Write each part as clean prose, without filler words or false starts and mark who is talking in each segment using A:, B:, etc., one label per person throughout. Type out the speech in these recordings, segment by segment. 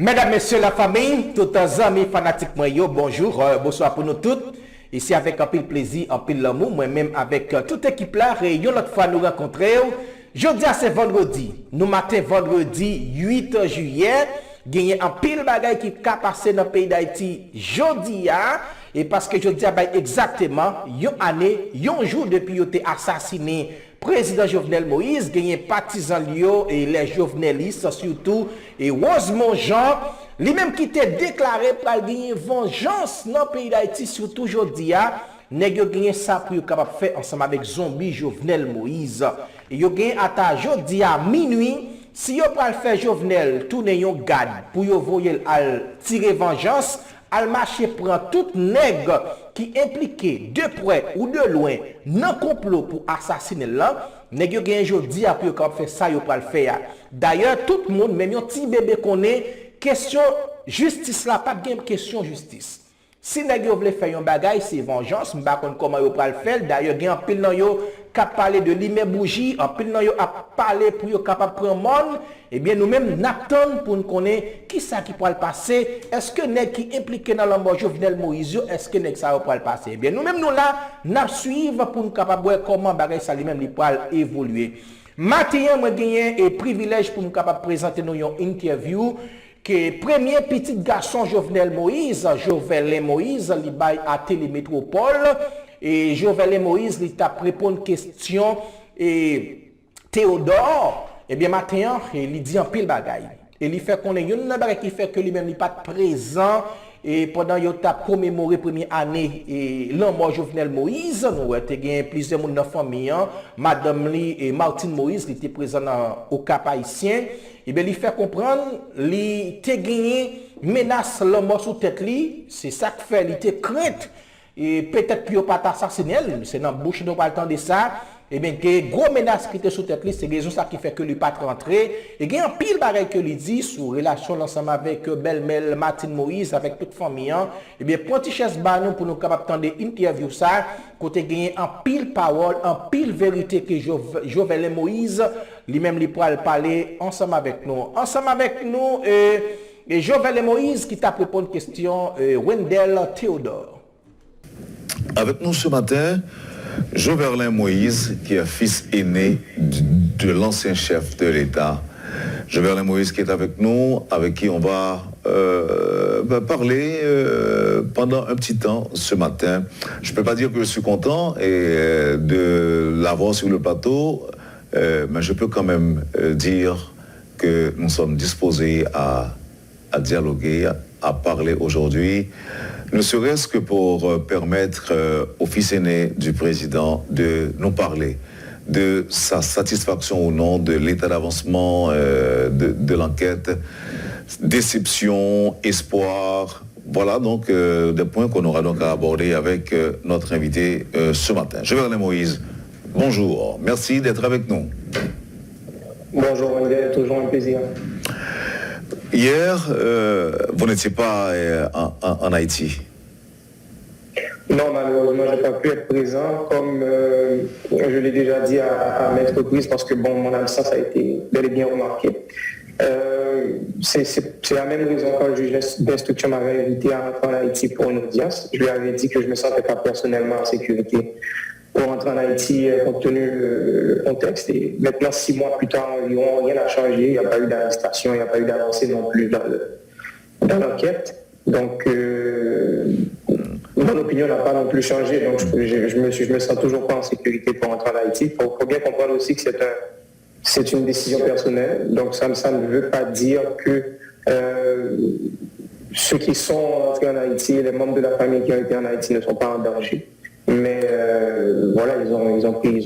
A: Mesdames, Messieurs, la famille, tous les amis fanatiques, bonjour, bonsoir pour nous toutes. Ici avec un peu de plaisir, un peu l'amour, moi-même avec toute l'équipe là, réunion l'autre fois nous rencontrer. Jeudi, c'est vendredi. Nous matin vendredi 8 juillet. Gagné un pile bagay qui a passé dans le pays d'Haïti jeudi. Et parce que jeudi a exactement une année, un jour depuis qu'il a été assassiné. Président Jovenel Moïse, gagné partisan Lio et les jovenelistes surtout, et Rosemont Jean, lui-même qui était déclaré pour gagner vengeance dans le pays d'Haïti, surtout aujourd'hui, nèg yo gagné ça pour capable faire ensemble avec zombie Jovenel Moïse. Et yo gagné à jeudi à minuit, si yo pral faire Jovenel tourner yon garde pour yo voyer al tirer vengeance, al marcher prend tout nègre qui impliqué de près ou de loin dans complot pour assassiner là, nèg yo gen jodi a pour capable faire ça yo pral faire. D'ailleurs tout le monde même yon petit bébé connaît question justice là, pas de question justice. Si nèg yo vle faire yon bagay, c'est vengeance, m'pa konn comment yo pral faire. D'ailleurs gen en pile nan yo qui parler de l'imé bougie, en pile nan yo a parler pour yo capable prendre monde. Eh bien nous-mêmes n'attendons pour nous connaître qui ça qui pourra le passer. Est-ce que nèg qui impliqué dans la mort Jovenel Moïse, est-ce que nèg ça pourra le passer? Eh bien nous-mêmes nous là n'a suivre pour nous capable voir comment bagay ça lui-même li pourra évoluer. Matin moi gagné et privilège pour nous capable présenter nous une interview que premier petit garçon Jovenel Moïse, Jovenel Moïse, li bay à Télémétropole et Jovenel Moïse li t'a répondre question et Théodore, eh bien matin il dit en pile bagaille. Et il fait qu'on est une bagay qui fait que lui-même n'est pas présent et pendant yo t'a commémoré première année et l'an mort Jovenel Moïse, nous avons plusieurs monde dans la famille, madame li et Martine Moïse qui était présent au Cap haïtien. Et bien, il fait comprendre, il a gagné menace la mort sous tête li, c'est ça qui fait, il était crainte. Et peut-être qu'il n'a pas assassiné, c'est dans la bouche, nous pas le temps de ça. Et bien, que gros menace qui était sous tête li, c'est raison ça qui fait que lui pas rentrer. Et il y a un pile barrel que lui dit sur relation ensemble avec Belle-Mel, Martine Moïse, avec toute famille. Et bien, prends chaise banou pour nous capables d'entendre interview ça, côté gagner un pile parole, un pile vérité que Jovenel Moïse lui-même lui pourra parler ensemble avec nous. Ensemble avec nous, et Jovenel Moïse qui t'a répondu une question, Wendell Théodore.
B: Avec nous ce matin, Jovenel Moïse, qui est fils aîné de l'ancien chef de l'État. Jovenel Moïse qui est avec nous, avec qui on va parler pendant un petit temps ce matin. Je ne peux pas dire que je suis content de l'avoir sur le plateau, mais je peux quand même dire que nous sommes disposés à dialoguer, à parler aujourd'hui, ne serait-ce que pour permettre au fils aîné du président de nous parler de sa satisfaction ou non de l'état d'avancement de l'enquête, déception, espoir. Voilà donc des points qu'on aura donc à aborder avec notre invité ce matin. Jovenel Moïse, bonjour, merci d'être avec nous.
C: Bonjour Wendell, toujours un plaisir.
B: Hier, vous n'étiez pas en Haïti.
C: Non, malheureusement, je n'ai pas pu être présent, comme je l'ai déjà dit à maintes reprises, parce que bon, mon absence a été bel et bien remarquée. C'est la même raison quand le juge d'instruction m'avait invité à rentrer en Haïti pour une audience. Je lui avais dit que je ne me sentais pas personnellement en sécurité pour rentrer en Haïti compte tenu du contexte. Et maintenant, 6 mois plus tard environ, rien n'a changé. Il n'y a pas eu d'arrestation, il n'y a pas eu d'avancée non plus dans l'enquête. Donc, mon opinion n'a pas non plus changé. Donc, je me sens toujours pas en sécurité pour rentrer en Haïti. Il faut bien comprendre aussi que c'est une décision personnelle. Donc, ça ne veut pas dire que ceux qui sont entrés en Haïti, les membres de la famille qui ont été en Haïti ne sont pas en danger. Mais voilà, ils ont pris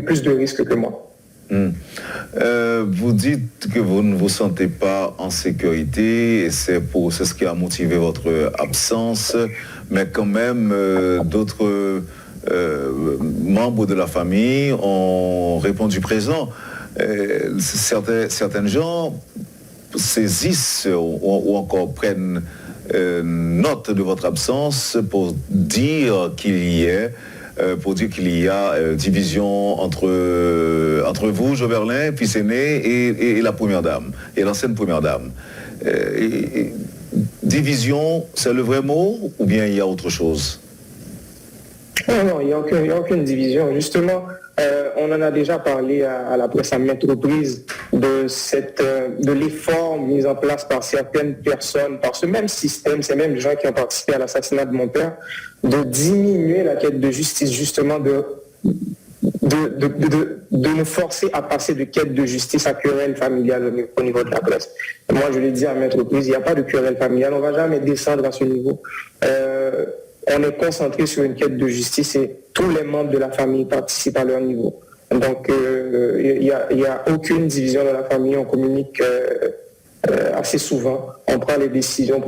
C: plus de risques que moi.
B: Vous dites que vous ne vous sentez pas en sécurité et c'est ce qui a motivé votre absence, mais quand même d'autres membres de la famille ont répondu présent. Certains gens saisissent ou encore prennent note de votre absence pour dire qu'il y a division entre vous, Jovenel, fils aîné, et la première dame, et l'ancienne première dame. Division, c'est le vrai mot ou bien il y a autre chose?
C: Non, il n'y a aucune division. Justement, on en a déjà parlé à la presse à maintes reprises de l'effort mis en place par certaines personnes, par ce même système, ces mêmes gens qui ont participé à l'assassinat de mon père, de diminuer la quête de justice, justement de nous forcer à passer de quête de justice à querelle familiale au niveau de la presse. Moi, je l'ai dit à maintes reprises, il n'y a pas de querelle familiale, on ne va jamais descendre à ce niveau. On est concentré sur une quête de justice et tous les membres de la famille participent à leur niveau. Donc, il n'y a aucune division dans la famille, on communique assez souvent, on prend les décisions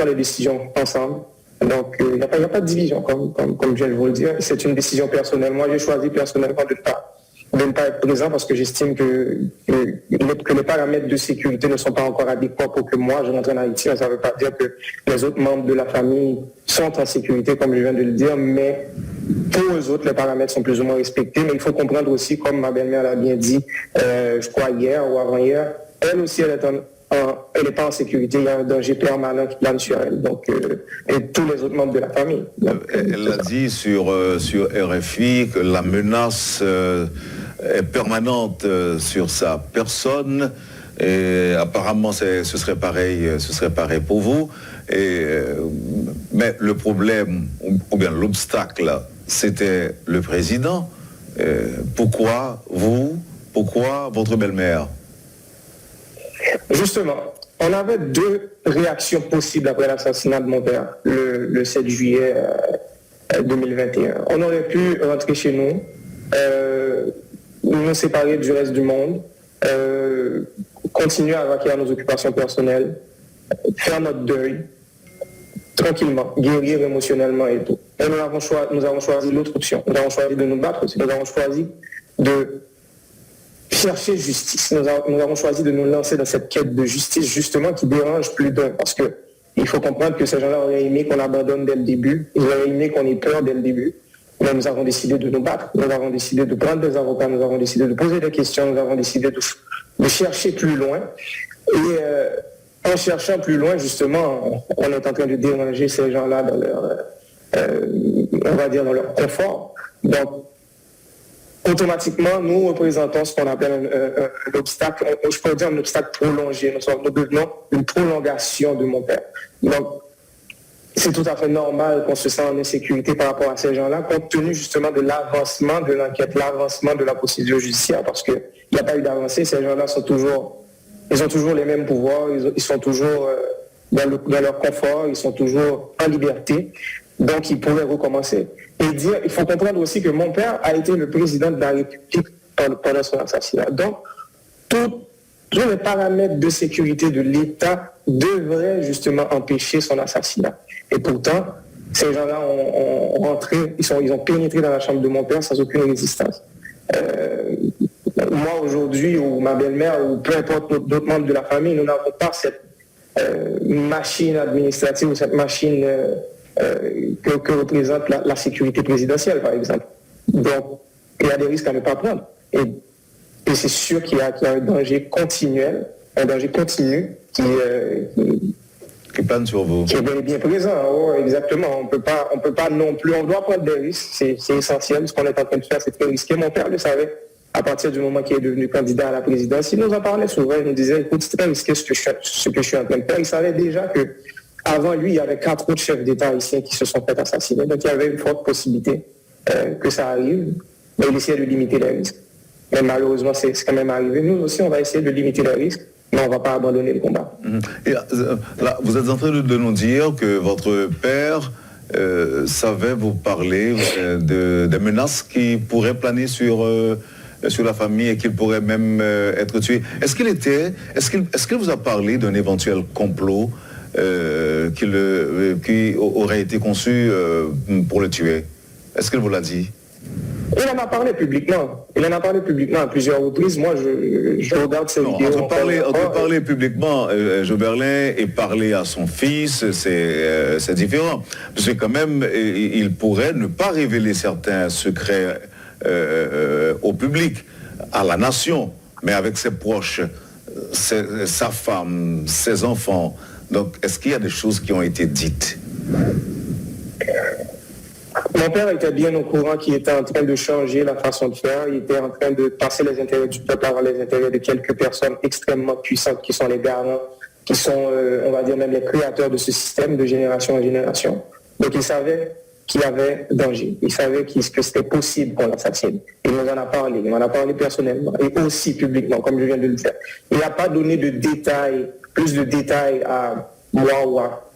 C: ensemble. Donc, il n'y a pas de division, comme je viens de vous le dire. C'est une décision personnelle. Moi, j'ai choisi personnellement de ne pas être présent parce que j'estime que les paramètres de sécurité ne sont pas encore adéquats pour que moi, je rentre en Haïti. Ça ne veut pas dire que les autres membres de la famille sont en sécurité, comme je viens de le dire, mais pour eux autres, les paramètres sont plus ou moins respectés. Mais il faut comprendre aussi, comme ma belle-mère l'a bien dit, je crois hier ou avant-hier, elle aussi, elle n'est pas en sécurité, il y a un danger permanent qui plane sur elle, donc, et tous les autres membres de la famille. Donc,
B: elle a dit sur RFI que la menace est permanente sur sa personne, et apparemment ce serait pareil pour vous. Mais le problème, ou bien l'obstacle, c'était le président. Pourquoi vous? Pourquoi votre belle-mère?
C: Justement, on avait deux réactions possibles après l'assassinat de mon père, le 7 juillet 2021. On aurait pu rentrer chez nous, nous séparer du reste du monde, continuer à vaquer à nos occupations personnelles, faire notre deuil, tranquillement, guérir émotionnellement et tout. Et nous avons choisi l'autre option. Nous avons choisi de nous battre aussi. Nous avons choisi de chercher justice. Nous avons choisi de nous lancer dans cette quête de justice, justement, qui dérange plus d'un. Parce que il faut comprendre que ces gens-là auraient aimé qu'on abandonne dès le début. Ils auraient aimé qu'on ait peur dès le début. Mais nous avons décidé de nous battre. Nous avons décidé de prendre des avocats. Nous avons décidé de poser des questions. Nous avons décidé de chercher plus loin. Et en cherchant plus loin, justement, on est en train de déranger ces gens-là dans leur, on va dire, dans leur confort. Donc, automatiquement, nous représentons ce qu'on appelle un obstacle, je pourrais dire un obstacle prolongé. Nous devenons une prolongation de mon père. Donc, c'est tout à fait normal qu'on se sente en insécurité par rapport à ces gens-là, compte tenu justement de l'avancement de l'enquête, l'avancement de la procédure judiciaire, parce qu'il n'y a pas eu d'avancée. Ces gens-là ils ont toujours les mêmes pouvoirs, ils sont toujours dans leur confort, ils sont toujours en liberté. Donc, ils pourraient recommencer. Et il faut comprendre aussi que mon père a été le président de la République pendant son assassinat. Donc, tous les paramètres de sécurité de l'État devraient justement empêcher son assassinat. Et pourtant, ces gens-là ont rentré, ils ont pénétré dans la chambre de mon père sans aucune résistance. Moi, aujourd'hui, ou ma belle-mère, ou peu importe d'autres membres de la famille, nous n'avons pas cette machine administrative ou cette machine que représente la sécurité présidentielle, par exemple. Donc, il y a des risques à ne pas prendre. Et c'est sûr qu'il y a un danger continuel, un danger continu
B: qui plane sur vous.
C: Qui est bel et bien présent. Oh, exactement. On peut pas non plus. On doit prendre des risques. C'est essentiel. Ce qu'on est en train de faire, c'est très risqué. Mon père le savait à partir du moment qu'il est devenu candidat à la présidence. Il nous en parlait souvent. Il nous disait, écoute, c'est très risqué ce que je suis en train de faire. Il savait déjà que avant lui, il y avait 4 autres chefs d'État haïtiens qui se sont fait assassiner. Donc, il y avait une forte possibilité que ça arrive. Mais il essayait de limiter les risques. Mais malheureusement, c'est quand même arrivé. Nous aussi, on va essayer de limiter les risques, mais on ne va pas abandonner le combat.
B: Et là, vous êtes en train de nous dire que votre père savait vous parler des menaces qui pourraient planer sur la famille et qu'il pourrait même être tué. Est-ce qu'il vous a parlé d'un éventuel complot qui aurait été conçu pour le tuer? Est-ce qu'il vous l'a dit?
C: Il en a parlé publiquement. Il en a parlé publiquement à plusieurs reprises. Moi, je regarde ces vidéos.
B: Entre parler publiquement, Joberlin, et parler à son fils, c'est différent. Parce que quand même, il pourrait ne pas révéler certains secrets au public, à la nation, mais avec ses proches, sa femme, ses enfants, Donc, est-ce qu'il y a des choses qui ont été dites?
C: Mon père était bien au courant qu'il était en train de changer la façon de faire. Il était en train de passer les intérêts du peuple avant les intérêts de quelques personnes extrêmement puissantes qui sont les garants, qui sont, on va dire, même les créateurs de ce système de génération en génération. Donc, il savait qu'il y avait danger. Il savait que c'était possible qu'on l'assassine. Il nous en a parlé. Il m'en a parlé personnellement et aussi publiquement, comme je viens de le faire. Il n'a pas donné de détails, plus de détails à moi ou à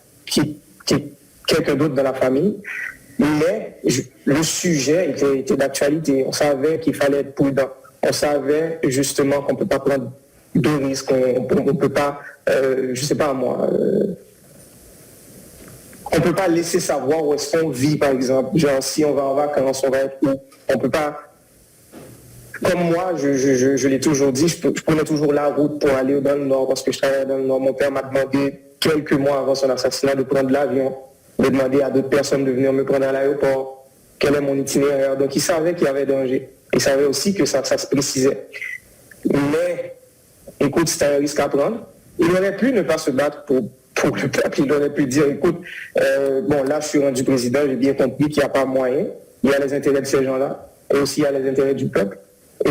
C: quelqu'un d'autre dans la famille. Mais le sujet était d'actualité. On savait qu'il fallait être prudent. On savait justement qu'on ne peut pas prendre de risques. On ne peut pas, je ne sais pas moi... on ne peut pas laisser savoir où est-ce qu'on vit, par exemple. Genre, si on va en vacances, on va être où. On ne peut pas... Comme moi, je l'ai toujours dit, je prenais toujours la route pour aller dans le Nord, parce que je travaillais dans le Nord. Mon père m'a demandé, quelques mois avant son assassinat, de prendre l'avion, de demander à d'autres personnes de venir me prendre à l'aéroport, quel est mon itinéraire. Donc, il savait qu'il y avait danger. Il savait aussi que ça se précisait. Mais, écoute, c'était un risque à prendre. Il aurait pu ne pas se battre pour le peuple. Il aurait pu dire, écoute, bon, là, je suis rendu président, j'ai bien compris qu'il n'y a pas moyen. Il y a les intérêts de ces gens-là, et aussi il y a les intérêts du peuple. Et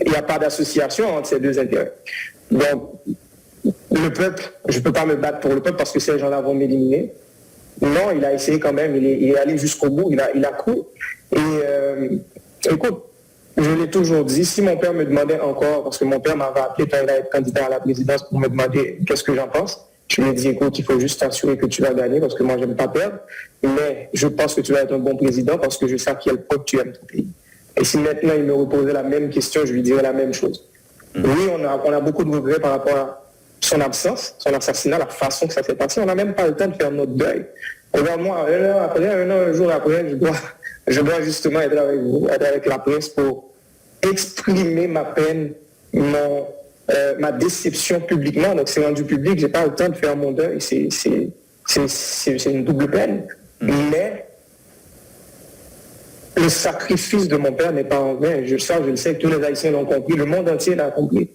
C: il n'y a pas d'association entre ces deux intérêts. Donc, le peuple, je ne peux pas me battre pour le peuple parce que ces gens-là vont m'éliminer. Non, il a essayé quand même, il est allé jusqu'au bout, il a cru. Et écoute, je l'ai toujours dit, si mon père me demandait encore, parce que mon père m'avait appelé quand il allait être candidat à la présidence pour me demander qu'est-ce que j'en pense, je lui ai dit, écoute, il faut juste t'assurer que tu vas gagner parce que moi, je n'aime pas perdre, mais je pense que tu vas être un bon président parce que je sais à quel point tu aimes ton pays. Et si maintenant il me reposait la même question, je lui dirais la même chose. Oui, on a beaucoup de regrets par rapport à son absence, son assassinat, la façon que ça s'est passé. On n'a même pas le temps de faire notre deuil. Regarde-moi, un jour après, je dois justement être avec vous, être avec la presse pour exprimer ma peine, ma déception publiquement. Donc c'est rendu public, je n'ai pas le temps de faire mon deuil. C'est une double peine. Mais le sacrifice de mon père n'est pas en vain. Je le sais que tous les Haïtiens l'ont compris, le monde entier l'a compris.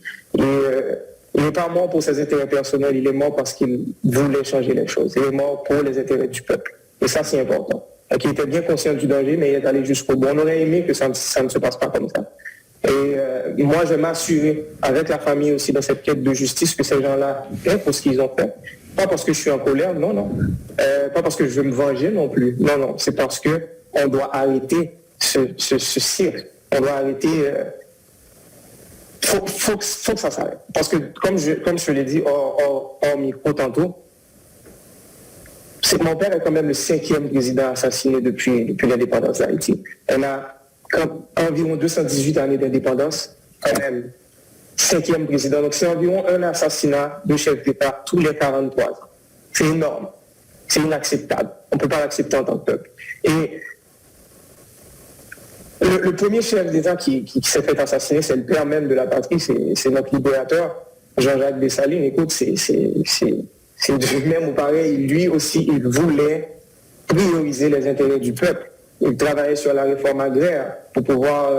C: Il n'est pas mort pour ses intérêts personnels, il est mort parce qu'il voulait changer les choses. Il est mort pour les intérêts du peuple. Et ça, c'est important. Donc, il était bien conscient du danger, mais il est allé jusqu'au bout. On aurait aimé que ça ne se passe pas comme ça. Et moi, je m'assurer, avec la famille aussi, dans cette quête de justice, que ces gens-là paient pour ce qu'ils ont fait. Pas parce que je suis en colère, non. Pas parce que je veux me venger non plus. Non. C'est parce qu'on doit arrêter ce cirque. On doit arrêter... faut que ça s'arrête. Parce que, comme je l'ai dit hors micro tantôt, mon père est quand même le 5e président assassiné depuis l'indépendance d'Haïti. On a environ 218 années d'indépendance, quand même 5e président. Donc c'est environ un assassinat de chef d'État tous les 43 ans. C'est énorme. C'est inacceptable. On ne peut pas l'accepter en tant que peuple. Et le premier chef d'État qui s'est fait assassiner, c'est le père même de la patrie, c'est notre libérateur, Jean-Jacques Dessalines. Écoute, c'est du même ou pareil. Lui aussi, il voulait prioriser les intérêts du peuple. Il travaillait sur la réforme agraire pour pouvoir...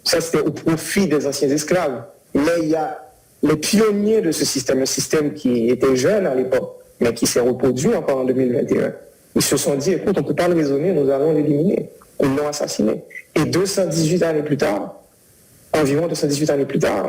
C: ça, c'était au profit des anciens esclaves. Mais il y a les pionniers de ce système, un système qui était jeune à l'époque, mais qui s'est reproduit encore en 2021. Ils se sont dit, écoute, on ne peut pas le raisonner, nous allons l'éliminer. Ils l'ont assassiné. Et 218 années plus tard, environ 218 années plus tard,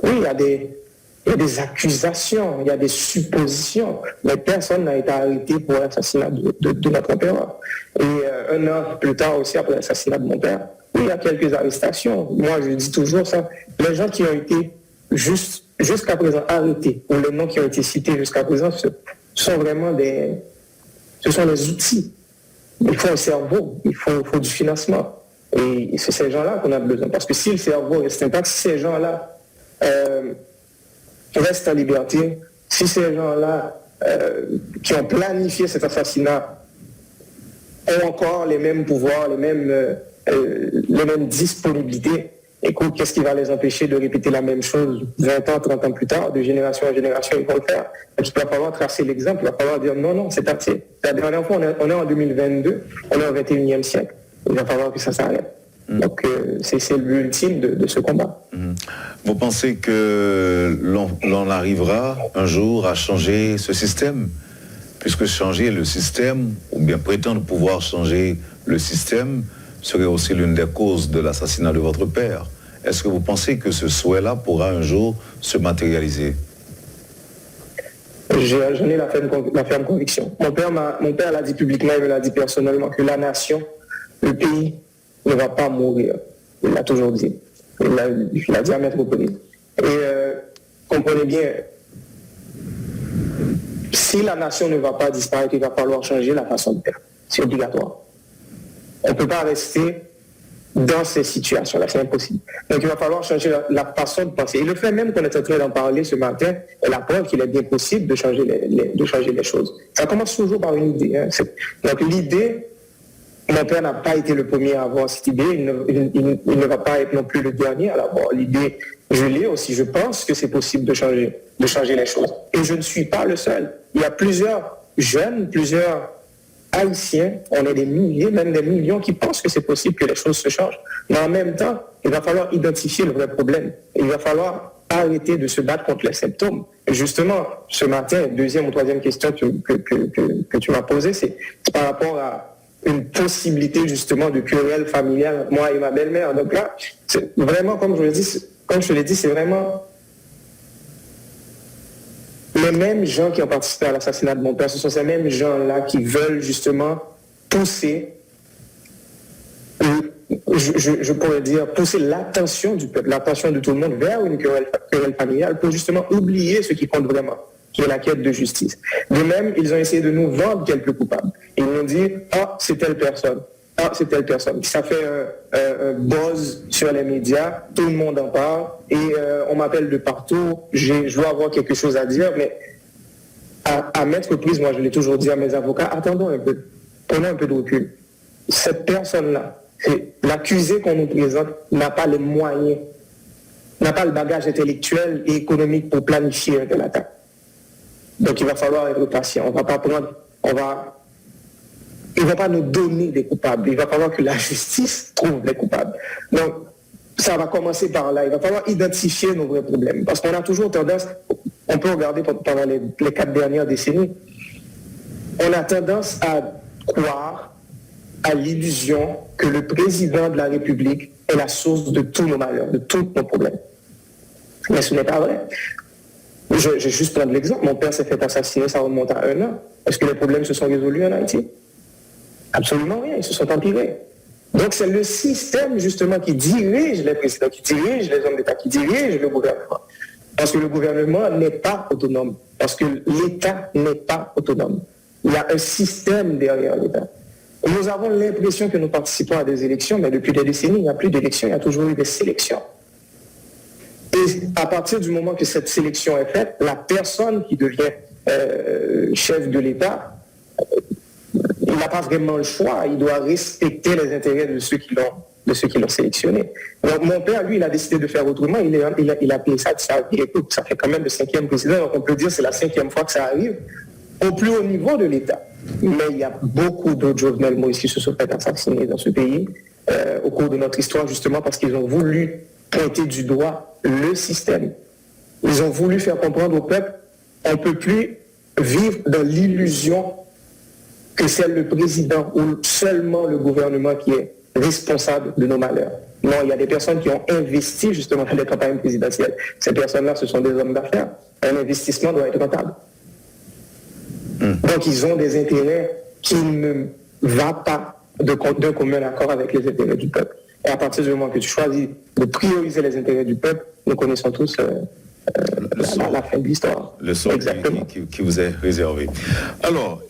C: oui, il y a des accusations, il y a des suppositions, mais personne n'a été arrêté pour l'assassinat de notre empereur. Et un an plus tard aussi, après l'assassinat de mon père, oui, il y a quelques arrestations. Moi, je dis toujours ça. Les gens qui ont été jusqu'à présent arrêtés, ou les noms qui ont été cités jusqu'à présent, ce sont des outils. Il faut un cerveau, il faut du financement. Et c'est ces gens-là qu'on a besoin. Parce que si le cerveau reste intact, si ces gens-là restent en liberté, si ces gens-là qui ont planifié cet assassinat ont encore les mêmes pouvoirs, les mêmes disponibilités, écoute, qu'est-ce qui va les empêcher de répéter la même chose 20 ans, 30 ans plus tard, de génération en génération, ils vont le faire. Donc, il va falloir tracer l'exemple, il va falloir dire non, c'est assez. La dernière fois, on est en 2022, on est au 21e siècle. Il va falloir que ça s'arrête. Donc, c'est le but ultime de ce combat.
B: Vous pensez que l'on arrivera un jour à changer ce système? Puisque changer le système, ou bien prétendre pouvoir changer le système, serait aussi l'une des causes de l'assassinat de votre père. Est-ce que vous pensez que ce souhait-là pourra un jour se matérialiser?
C: J'en ai la ferme conviction. Mon père l'a dit publiquement, il me l'a dit personnellement, que la nation, le pays, ne va pas mourir. Il l'a toujours dit. Il l'a dit à Maître Polis. Et comprenez bien, si la nation ne va pas disparaître, il va falloir changer la façon de faire. C'est obligatoire. On ne peut pas rester dans ces situations-là, c'est impossible. Donc il va falloir changer la façon de penser. Et le fait même qu'on est en train d'en parler ce matin est la preuve qu'il est bien possible de changer les choses. Ça commence toujours par une idée. Hein. Donc l'idée, mon père n'a pas été le premier à avoir cette idée, il ne va pas être non plus le dernier à l'avoir. L'idée, je l'ai aussi, je pense que c'est possible de changer les choses. Et je ne suis pas le seul. Il y a plusieurs jeunes, plusieurs Haïtiens, on est des milliers, même des millions qui pensent que c'est possible que les choses se changent. Mais en même temps, il va falloir identifier le vrai problème. Il va falloir arrêter de se battre contre les symptômes. Et justement, ce matin, deuxième ou troisième question que tu m'as posée, c'est par rapport à une possibilité justement de querelle familiale, moi et ma belle-mère. Donc là, c'est vraiment, comme je l'ai dit, c'est vraiment les mêmes gens qui ont participé à l'assassinat de mon père, ce sont ces mêmes gens-là qui veulent justement pousser, je pourrais dire, pousser l'attention du peuple, l'attention de tout le monde vers une querelle familiale pour justement oublier ce qui compte vraiment, qui est la quête de justice. De même, ils ont essayé de nous vendre quelques coupables. Ils nous ont dit, c'est telle personne. C'est telle personne. Ça fait un buzz sur les médias, tout le monde en parle, et on m'appelle de partout, je dois avoir quelque chose à dire, mais à maintes reprises, moi je l'ai toujours dit à mes avocats, attendons un peu, prenons un peu de recul. Cette personne-là, l'accusé qu'on nous présente, n'a pas les moyens, n'a pas le bagage intellectuel et économique pour planifier un tel attaque. Donc il va falloir être patient, on ne va pas nous donner des coupables. Il va falloir que la justice trouve les coupables. Donc, ça va commencer par là. Il va falloir identifier nos vrais problèmes. Parce qu'on a toujours tendance, on peut regarder pendant les 4 dernières décennies, on a tendance à croire à l'illusion que le président de la République est la source de tous nos malheurs, de tous nos problèmes. Mais ce n'est pas vrai. Je vais juste prendre l'exemple. Mon père s'est fait assassiner, ça remonte à 1 an. Est-ce que les problèmes se sont résolus en Haïti? Absolument rien, ils se sont empirés. Donc c'est le système justement qui dirige les présidents, qui dirige les hommes d'État, qui dirige le gouvernement. Parce que le gouvernement n'est pas autonome, parce que l'État n'est pas autonome. Il y a un système derrière l'État. Nous avons l'impression que nous participons à des élections, mais depuis des décennies, il n'y a plus d'élections, il y a toujours eu des sélections. Et à partir du moment que cette sélection est faite, la personne qui devient chef de l'État, il n'a pas vraiment le choix, il doit respecter les intérêts de ceux qui l'ont sélectionné. Donc mon père, lui, il a décidé de faire autrement, il a appelé ça de sa vie. Écoute, ça fait quand même le 5e président, donc on peut dire que c'est la 5e fois que ça arrive au plus haut niveau de l'État. Mais il y a beaucoup d'autres Jovenel Moïse qui se sont fait assassiner dans ce pays au cours de notre histoire, justement parce qu'ils ont voulu pointer du doigt le système. Ils ont voulu faire comprendre au peuple, on ne peut plus vivre dans l'illusion que c'est le président ou seulement le gouvernement qui est responsable de nos malheurs. Non, il y a des personnes qui ont investi justement dans les campagnes présidentielles. Ces personnes-là, ce sont des hommes d'affaires. Un investissement doit être rentable. Donc, ils ont des intérêts qui ne vont pas d'un commun accord avec les intérêts du peuple. Et à partir du moment que tu choisis de prioriser les intérêts du peuple, nous connaissons tous la fin de l'histoire.
B: Le sort qui vous est réservé. Alors,